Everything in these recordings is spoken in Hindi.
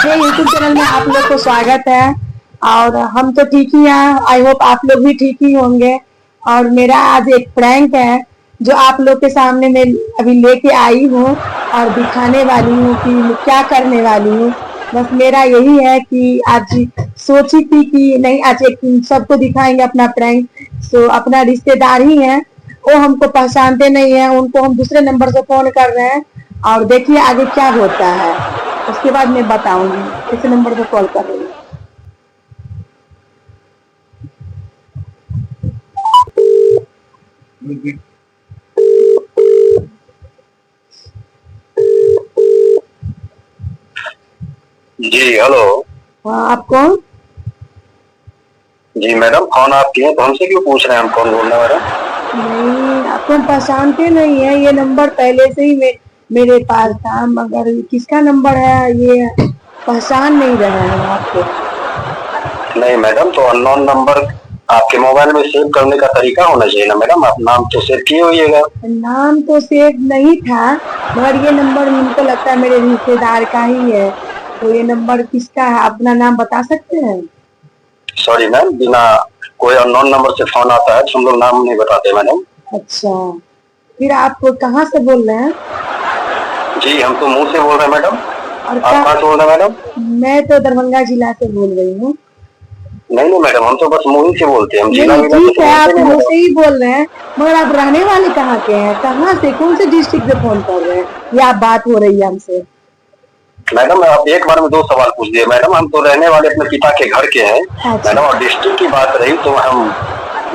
मेरे यूट्यूब चैनल में आप लोग को स्वागत है। और हम तो ठीक ही हैं, आई होप आप लोग भी ठीक ही होंगे। और मेरा आज एक प्रैंक है जो आप लोग के सामने मैं अभी लेके आई हूँ और दिखाने वाली हूँ कि मैं क्या करने वाली हूँ। बस मेरा यही है कि आज सोची थी कि नहीं, आज एक सबको दिखाएंगे अपना प्रैंक। सो अपना रिश्तेदार ही है, वो हमको पहचानते नहीं है, उनको हम दूसरे नंबर से फोन कर रहे हैं और देखिए आगे क्या होता है। उसके बाद मैं बताऊंगी। इस नंबर पे कॉल कर रही हूँ। जी हेलो। हाँ, आप कौन? जी मैडम, फोन आप किए तो हमसे क्यों पूछ रहे हैं हम कौन बोल रहे हैं मैडम? नहीं, आपको हम पहचानते नहीं है। ये नंबर पहले से ही मेरे पास था, मगर किसका नंबर है ये पहचान नहीं रहे हैं आपको। नहीं मैडम, तो अननोन नंबर आपके मोबाइल में सेव करने का तरीका होना चाहिए ना मैडम। आप नाम तो सेव किए होइएगा। नाम तो सेव नहीं था, मगर ये नंबर मुझको लगता है मेरे रिश्तेदार का ही है। तो ये नंबर किसका है, अपना नाम बता सकते हैं? सॉरी मैम, बिना कोई अननोन नंबर से फोन आता है तो हम लोग नाम नहीं बताते मैडम। अच्छा, फिर आप कहाँ से बोल रहे हैं? जी हम तो मुंह से बोल रहे हैं मैडम। और आप कहाँ से बोल रहे हैं मैडम? मैं तो दरभंगा जिला से बोल रही हूँ। नहीं नहीं मैडम, हम तो बस मुंह से बोलते हैं, हम जिला नहीं, विला ठीक तो है, आप बोलते नहीं मुँह मैडम। से ही बोल रहे हैं, मगर आप रहने वाले कहाँ के हैं? कहाँ से, कौन से डिस्ट्रिक्ट से फोन कर रहे हैं? या आप बात हो रही है हमसे? मैडम आप एक बार में दो सवाल पूछ दिए मैडम। हम तो रहने वाले अपने पिता के घर के हैं अच्छा। मैडम। और डिस्ट्रिक्ट की बात रही तो हम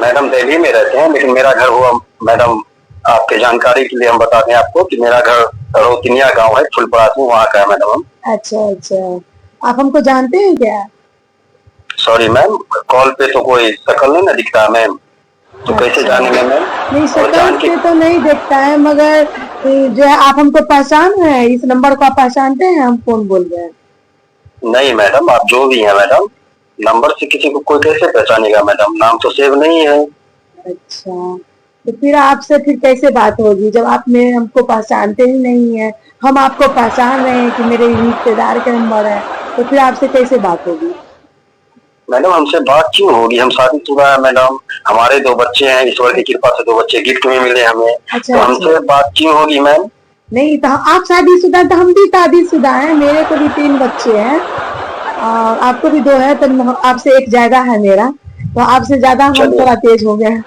मैडम दिल्ली में रहते हैं, लेकिन मेरा घर हुआ मैडम, आपके जानकारी के लिए हम बता दें आपको कि मेरा घर रोतिनिया गांव है, फुलपरास में, वहाँ का है मैडम हम। अच्छा अच्छा, आप हमको जानते हैं क्या? सॉरी मैम, कॉल पे तो कोई शक्ल नहीं ना दिखता मैम, तो कैसे अच्छा, जानेंगे मैम? नहीं और शक्ल जान के से तो नहीं देखता है, मगर जो है आप हमको पहचान रहे हैं, इस नंबर को आप पहचानते हैं हम कौन बोल रहे हैं? नहीं मैडम, आप जो भी हैं मैडम, नंबर से किसी को कोई कैसे पहचानेगा मैडम? नाम तो सेव नहीं है। अच्छा, तो फिर आपसे फिर कैसे बात होगी जब आप मेरे हमको पहचानते ही नहीं है। हम आपको पहचान रहे हैं कि मेरे रिश्तेदार का नंबर है, तो फिर आपसे कैसे बात होगी? मैडम हमसे बात क्यों होगी? हम शादीशुदा है मैडम, हमारे दो बच्चे हैं, ईश्वर की कृपा से दो बच्चे गिफ्ट में मिले हमें। अच्छा तो अच्छा, हमसे बात क्यों होगी मैम? नहीं तो आप शादीशुदा, तो हम भी शादीशुदा हैं, मेरे को भी 3 बच्चे हैं और आपको भी 2 है, तो आपसे एक ज्यादा है मेरा, तो आपसे ज्यादा हम चलिए, थोड़ा तेज हो गए।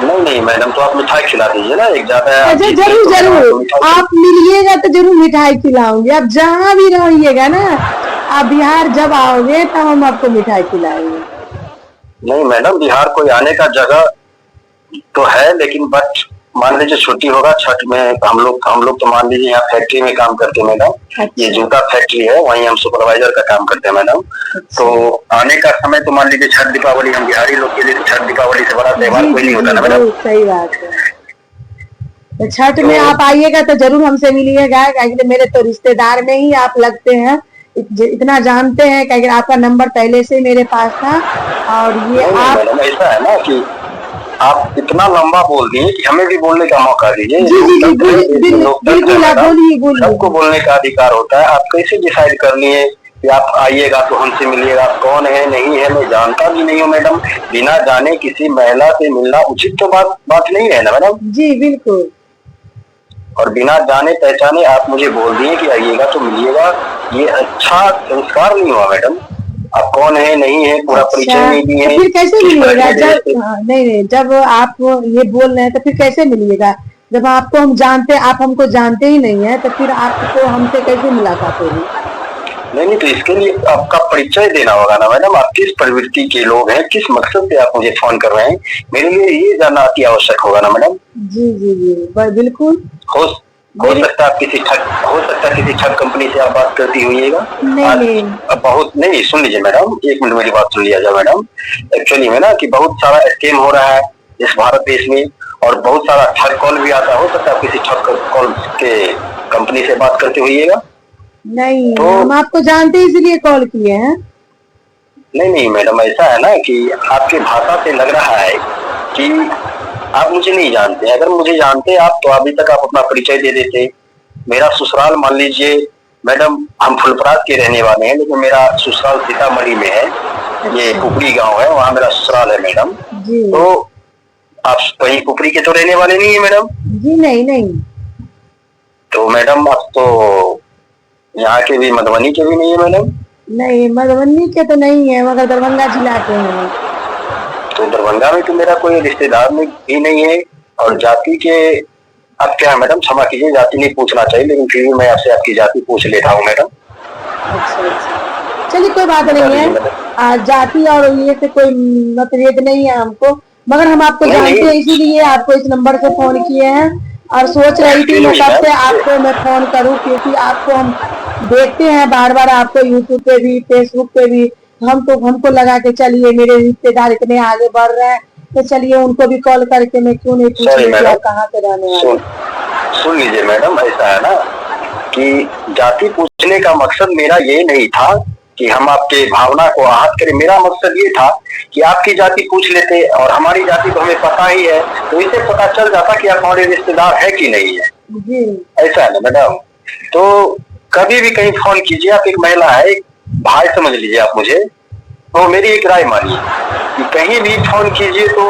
नहीं नहीं मैडम, तो आप मिठाई खिला दीजिए ना, एक ज्यादा है अच्छा, आपकी जरूर तो जरूर, आप मिलिएगा तो जरूर मिठाई खिलाऊंगी। आप जहाँ भी रहिएगा ना, आप बिहार जब आओगे तब हम आपको मिठाई खिलाएंगे। नहीं मैडम, बिहार कोई आने का जगह तो है, लेकिन बट मान लीजिए छुट्टी होगा छठ में, हम लोग तो मान लीजिए यहाँ फैक्ट्री में काम करते हैं मैडम। अच्छा। ये जूता फैक्ट्री है, वहीं हम सुपरवाइजर का काम करते हैं मैडम। अच्छा। तो आने का समय तो मान लीजिए छठ दीपावली, हम बिहारी लोग के लिए तो छठ दीपावली से बड़ा त्योहार जी कोई जी नहीं होता जी, ना मैडम। बहुत सही बात है। तो छठ में तो आप आइएगा तो जरूर हमसे मिलिएगा, क्योंकि मेरे तो रिश्तेदार में ही आप लगते हैं। इतना जानते हैं क्योंकि आपका नंबर पहले से मेरे पास था। और ये नहीं नहीं आप मैडम, ऐसा है ना कि आप इतना लंबा बोल दिए कि हमें भी बोलने का मौका दीजिए। जी जी जी, बिल्कुल आप बोलिए बोलिए। सबको बोलने का अधिकार होता है। आप कैसे डिसाइड कर लिए कि आप आइएगा तो हमसे मिलिएगा? आप कौन है नहीं है मैं जानता भी नहीं हूँ मैडम। बिना जाने किसी महिला से मिलना उचित तो बात नहीं है ना मैडम। जी बिल्कुल। और बिना जाने पहचाने आप मुझे बोल दिए कि आइएगा तो मिलिएगा, ये अच्छा संस्कार नहीं हुआ मैडम। आप कौन है नहीं है पूरा परिचय अच्छा, नहीं दिए, तो फिर कैसे किस तरह मिलिएगा के जब, ड्रेस? नहीं नहीं, जब आप ये बोल रहे हैं तो फिर कैसे मिलिएगा? जब आपको हम जानते, आप हमको जानते ही नहीं है, तो फिर आपको हमसे कैसे मुलाकात होगी? नहीं नहीं, तो इसके लिए आपका परिचय देना होगा ना मैडम। आप किस प्रवृत्ति के लोग हैं, किस मकसद से आप मुझे फोन कर रहे हैं, मेरे लिए ये जानना अति आवश्यक होगा ना मैडम। जी जी जी, बिल्कुल। हो हो सकता है किसी ठग कंपनी से आप बात करती हुईगा। नहीं आज नहीं। अब बहुत नहीं, सुन लीजिए मैडम, एक मिनट मेरी बात सुन लिया जाए मैडम। एक्चुअली में ना कि बहुत सारा स्कैम हो रहा है इस भारत देश में, और बहुत सारा ठग कॉल भी आता है। हो सकता है किसी ठग कॉल के कंपनी से बात करते हुईगा। नहीं, तो हम आपको जानते हैं इसलिए कॉल किए हैं। नहीं नहीं मैडम, ऐसा है ना कि आपके भाषा से लग रहा है कि आप मुझे नहीं जानते। अगर मुझे जानते आप तो अभी तक आप अपना परिचय दे देते। मेरा ससुराल मान लीजिए मैडम हम फुलपरास के रहने वाले हैं, लेकिन मेरा ससुराल सीतामढ़ी में है। ये अच्छा। पुपरी गांव है, वहाँ मेरा ससुराल है मैडम। जी तो आप वही पुपरी के तो रहने वाले नहीं है मैडम? जी नहीं नहीं तो मैडम आप तो यहाँ के भी, मधुबनी के भी नहीं है मैडम? नहीं, मधुबनी के तो नहीं है मगर दरभंगा जिला के हैं। तो दरभंगा में तो मेरा कोई रिश्तेदार भी नहीं है। और जाति के, अब क्या है मैडम, क्षमा कीजिए, जाति नहीं पूछना चाहिए, लेकिन फिर भी मैं आपसे आपकी जाति पूछ लेता हूँ मैडम। अच्छा अच्छा, चलिए कोई बात नहीं मैडम। है। जाति और ये से कोई मतभेद नहीं है हमको, मगर हम आपको नहीं, जानते हैं, नहीं। इसीलिए आपको इस नंबर से फोन किए हैं। और सोच रही थी मैं कब से आपको मैं फोन करूं, क्योंकि आपको हम देखते हैं बार बार, आपको यूट्यूब पे भी फेसबुक पे भी। हमको लगा के चलिए मेरे रिश्तेदार इतने आगे बढ़ रहे हैं, तो चलिए उनको भी कॉल करके मैं क्यों नहीं पूछ सॉरी रही मैडम, आप कहाँ से रहने वाले। सुन लीजिए मैडम, ऐसा है ना कि जाति पूछने का मकसद मेरा ये नहीं था कि हम आपके भावना को आहत करें। मेरा मकसद ये था कि आपकी जाति पूछ लेते, और हमारी जाति तो हमें पता ही है, तो इससे पता चल जाता कि आप हमारे रिश्तेदार है कि नहीं है। जी ऐसा है ना मैडम। तो कभी भी कहीं फोन कीजिए, आप एक महिला है, एक भाई समझ लीजिए आप मुझे, तो मेरी एक राय मानिए कि कहीं भी फोन कीजिए तो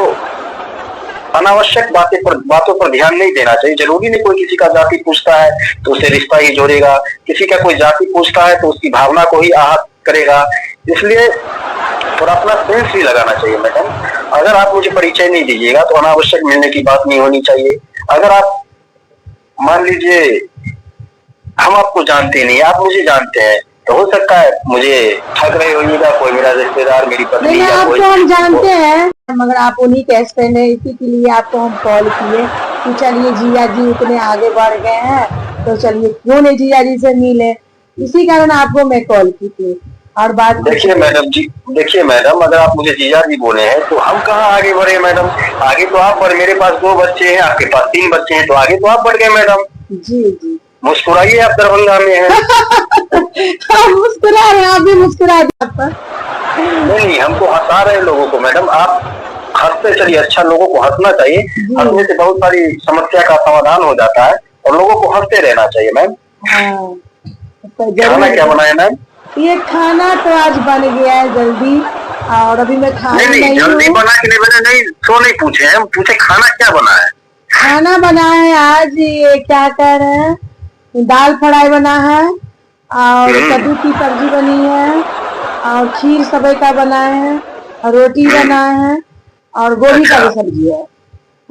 अनावश्यक बातों पर ध्यान नहीं देना चाहिए। जरूरी नहीं कोई किसी का जाति पूछता है तो उसे रिश्ता ही जोड़ेगा, किसी का कोई जाति पूछता है तो उसकी भावना को ही आहत करेगा। इसलिए थोड़ा अपना सेंस भी लगाना चाहिए मैडम। अगर आप मुझे परिचय नहीं दीजिएगा तो अनावश्यक मिलने की बात नहीं होनी चाहिए। अगर आप मान लीजिए हम आपको जानते नहीं, आप मुझे जानते हैं, तो हो सकता है मुझे ठग रहे होइएगा, कोई मेरा रिश्तेदार, मेरी पत्नी नहीं, या कोई। आपको हम जानते हैं, मगर आप उन्हीं के फ्रेंड है, इसी के लिए आपको हम कॉल किए कि चलिए जिया जी इतने आगे बढ़ गए हैं, तो चलिए क्यों नहीं जिया जी से मिले। इसी कारण आपको मैं कॉल की थी। और बात देखिए मैडम जी, देखिए मैडम, अगर आप मुझे जीजा जी बोले हैं तो हम कहाँ आगे बढ़े मैडम? आगे तो आप बढ़े, मेरे पास 2 बच्चे हैं, आपके पास 3 बच्चे हैं, तो आगे तो आप बढ़ गए मैडम। जी जी मुस्कुराइए, आप दरभंगा में हैं। हम मुस्कुरा रहे हैं, आप भी मुस्कुरा दीजिए। नहीं, हमको हंसा रहे लोगों को मैडम, आप हंसते चलिए। अच्छा, लोगों को हंसना चाहिए, हंसने से बहुत सारी समस्या का समाधान हो जाता है, और लोगों को हंसते रहना चाहिए मैम। हाँ, खाना क्या बनाया मैम? ये खाना तो आज बन गया है जल्दी, और अभी मैं खाना नहीं जल्दी बना के नहीं बना, नहीं तो नहीं पूछे, हम पूछे खाना क्या बना है। खाना बना है आज, ये क्या कह रहे हैं, दाल फ्राई बना है, और कद्दू की सब्जी बनी है, और खीर सबे का बना है, और रोटी बना है, और गोभी का भी सब्जी है।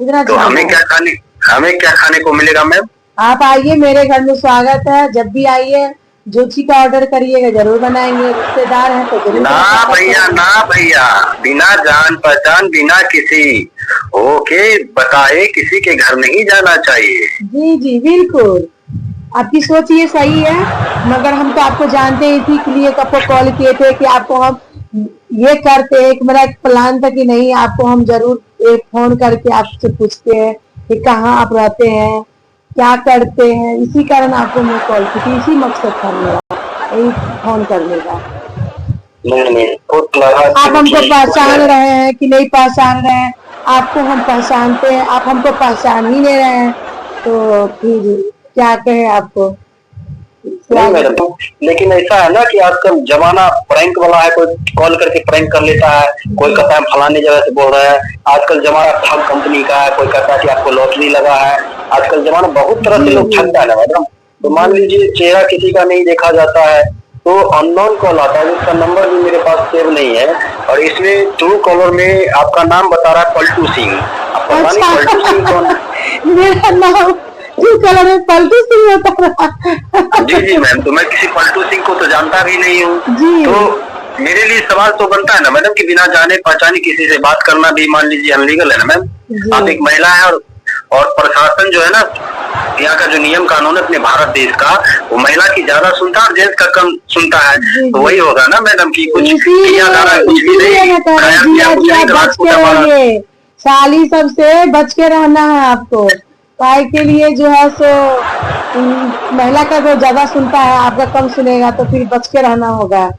इतना तो हमें क्या खाने को मिलेगा मैम? आप आइए, मेरे घर में स्वागत है, जब भी आइए, जो चीज का ऑर्डर करिएगा जरूर बनाएंगे। रिश्तेदार हैं तो जरूर। ना भैया, बिना जान पहचान, बिना किसी ओके बताए किसी के घर नहीं जाना चाहिए। जी जी बिल्कुल, आपकी सोच ये सही है, मगर हम तो आपको जानते हैं, इसी के लिए आपको कॉल किए थे कि आपको हम ये करते हैं। मेरा एक प्लान था कि नहीं, आपको हम जरूर एक फोन करके आपसे पूछते हैं कि कहाँ आप रहते हैं, क्या करते हैं। इसी कारण आपको मैं कॉल की थी, इसी मकसद था मेरा यही फोन करने का। नहीं, आप हमको पहचान रहे हैं कि नहीं पहचान रहे हैं? आपको हम पहचानते हैं, आप हमको पहचान ही नहीं रहे हैं, तो फिर क्या कहे आपको। नहीं मैडम, लेकिन ऐसा है ना कि आजकल जमाना प्रैंक वाला है, कोई कॉल करके प्रैंक कर लेता है, कोई कहता है फलाने जगह से बोल रहा है। आजकल जमाना ठग कंपनी का है, कोई कहता है कि आपको लॉटरी लगा है। आजकल जमाना बहुत तरह से लोग ठगता है ना मैडम। तो मान लीजिए चेहरा किसी का नहीं देखा जाता है, तो अननोन कॉल आता है, जिसका नंबर भी मेरे पास सेव नहीं है, और इसमें ट्रू कॉलर में आपका नाम बता रहा है पलटू सिंह। आपको पता नहीं पलटू सिंह कौन है? मेरा नाम ट्रू कॉलर में पलटू सिंह होता रहा। जी मैम, तो मैं किसी पलटू सिंह को तो जानता भी नहीं हूँ। तो मेरे लिए सवाल तो बनता है ना मैडम कि बिना जाने पहचाने किसी से बात करना भी मान लीजिए अनलीगल है ना मैम। आप एक महिला है, और प्रशासन जो है ना, यहाँ का जो नियम कानून है अपने भारत देश का, वो महिला की ज्यादा सुनता है और जेंट्स का कम सुनता है। तो वही होगा ना मैडम की कुछ किया जा रहा है, कुछ भी नहीं। साली सबसे बच के रहना है आपको, काय के लिए जो है सो महिला का जो ज्यादा सुनता है आपका कम सुनेगा, तो फिर बच के रहना होगा।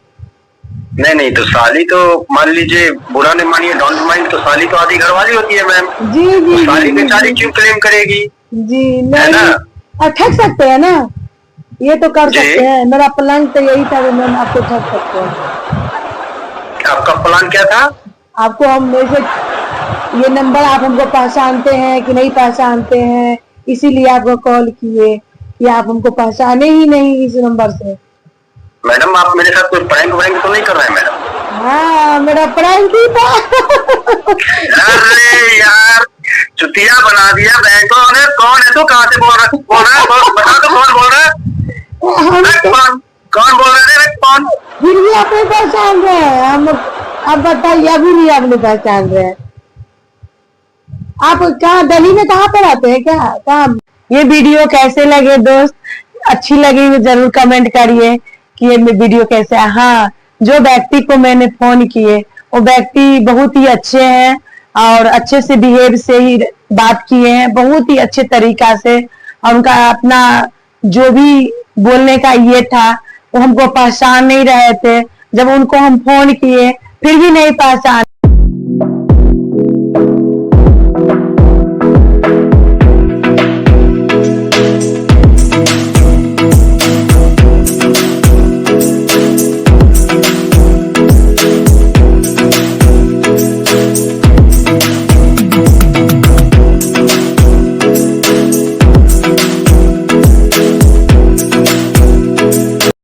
नहीं, तो साली तो मान लीजिए बुरा नहीं मानिए, डोंट माइंड, तो साली तो आधी घरवाली होती है मैम। जी साली बेचारी क्यों क्लेम करेगी? जी नहीं, ठग सकते हैं ना। ये तो कर जी। सकते हैं, मेरा प्लान तो यही था कि मैम आपको ठग सकते हैं। आपका प्लान क्या था? आपको हम वैसे ये नंबर आप हमको पहचानते हैं कि नहीं पहचानते हैं, इसीलिए आपको कॉल किए कि आप हमको पहचाने ही नहीं इस नंबर से। मैडम आप मेरे साथ कोई प्रैंक वैंक तो नहीं कर रहे हैं मैडम? हाँ, मेरा प्रैंक ही था। अरे यार, चुतिया बना दिया बैंकों ने। कौन है तू? कहाँ से बोल रहा है? बता तो कौन बोल रहा है? हम अरे तो कौन कौन बोल रहे थे? कौन? फिर भी आप नहीं पहचान रहे हैं हम। अब बताइए, अभी भी आप नहीं पहचान रहे हैं। आप कहाँ, दिल्ली में कहाँ पे रहते हैं? क्या कहाँ? ये वीडियो कैसे लगे दोस्त? अच्छी लगी तो जरूर कमेंट करिए कि ये वीडियो कैसे है। हाँ, जो व्यक्ति को मैंने फोन किए वो व्यक्ति बहुत ही अच्छे हैं और अच्छे से बिहेव से ही बात किए हैं, बहुत ही अच्छे तरीका से। और उनका अपना जो भी बोलने का ये था, वो हमको पहचान नहीं रहे थे। जब उनको हम फोन किए फिर भी नहीं पहचान